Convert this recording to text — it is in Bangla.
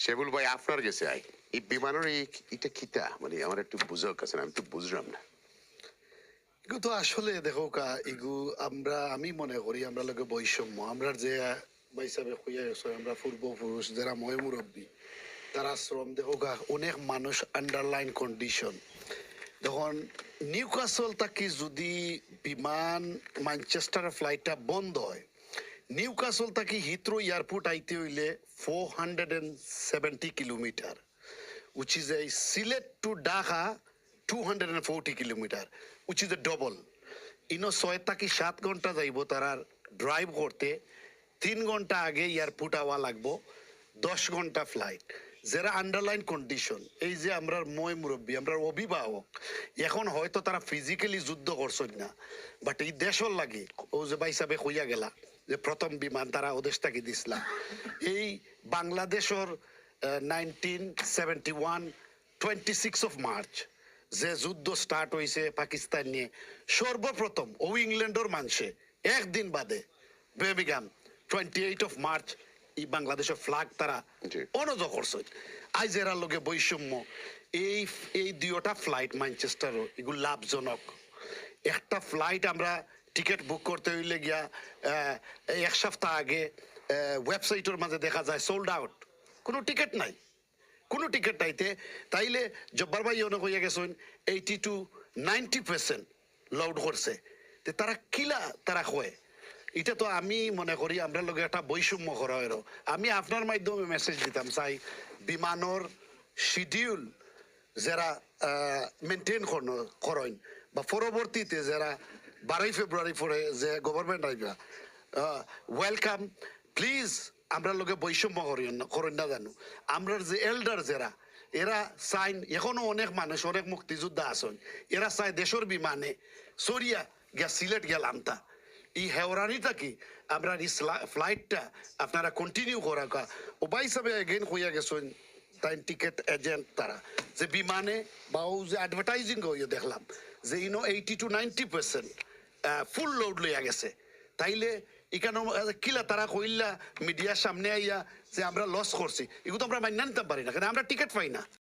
শেবুল ভাই আপনার গেছে আই এই বিমানের এটা কিতা মানে আমার একটু বুঝার কাছে আমি তো বুঝলাম না। এগু তো আসলে দেখো কা এগু আমি মনে করি আমরা লোকে বৈষম্য আমরা যে হিসাবে হইয়া গেছে আমরা পূর্বপুরুষ যারা ময় মুরব্বী তারা শ্রম দেখো গা অনেক মানুষ আন্ডারলাইন কন্ডিশন তখন নিউ কাসল থাকি যদি বিমান ম্যানচেস্টার ফ্লাইটটা বন্ধ হয় নিউ কাসল থাকি হিথ্রো এয়ারপোর্ট আইতে হইলে 470 kilometre which is a Sylhet to Dhaka 240 kilometer which is a double ইনো 6 থেকে 7 ঘন্টা যাইব তারা ড্রাইভ করতে 3 ঘন্টা আগে এয়ারপোর্ট আওয়া লাগবো 10 ঘন্টা ফ্লাইট যারা আন্ডারলাইন কন্ডিশন এই যে আমরা মই মুরব্বী আমরা অভিভাবক এখন হয়তো তারা ফিজিক্যালি যুদ্ধ করছেন না বাট এই দেশর লাগে ও যে বাইসাবে হইয়া গেলা যে প্রথম বিমান তারা ওদেশ থেকে দিছিলা এই বাংলাদেশের 1971 26 of March যে যুদ্ধ স্টার্ট হয়েছে পাকিস্তান নিয়ে সর্বপ্রথম ও ইংল্যান্ডের মানুষে একদিন বাদে বেবিগাম 28 of March এই বাংলাদেশের ফ্ল্যাগ তারা অনজ করছে আজ এরা লোকে বৈষম্য এই এই দুইটা ফ্লাইট ম্যানচেস্টার এগুলো লাভজনক একটা ফ্লাইট আমরা টিকিট বুক করতে হইলে গিয়া এক সপ্তাহ আগে ওয়েবসাইটের মাঝে দেখা যায় সোল্ড আউট কোনো টিকিট নাই কোনো টিকিট নাইতে তাইলে জব্বার ভাই অনেক হইয়া গেছেন 80 to 90% লোড করছে তারা কিলা তারা কয় এটা তো আমি মনে করি আমরা লোক একটা বৈষম্য করা হয় আমি আপনার মাধ্যমে মেসেজ দিতাম চাই বিমানের শিডিউল যারা মেনটেন করেন বা পরবর্তীতে যারা 12 ফেব্রুয়ারি পরে যে গভর্নমেন্ট আইবা ওয়েলকাম প্লিজ আমরা লোকে বৈষম্য করেন না জানো আমরা যে এল্ডার যারা এরা চাইন এখনো অনেক মানুষ অনেক মুক্তিযোদ্ধা আছেন এরা চাই দেশের বিমানে সরিয়া গিয়া সিলেট গেলাম তা এই হেওরানিটা কি আমরা এই ফ্লাইটটা আপনারা কন্টিনিউ করা ওবা হিসাবে এগেন হইয়া গেছেন তাই টিকিট এজেন্ট তারা যে বিমানে বা ও যে অ্যাডভার্টাইজিং হইয়া দেখলাম যে ইনো 80 to 90% ফুল লোড লইয়া গেছে তাইলে এখানে কিলা তারা কইলা মিডিয়ার সামনে আইয়া যে আমরা লস করছি এগুলো তো আমরা মান্য নিতে পারি না কারণ আমরা টিকিট পাই না।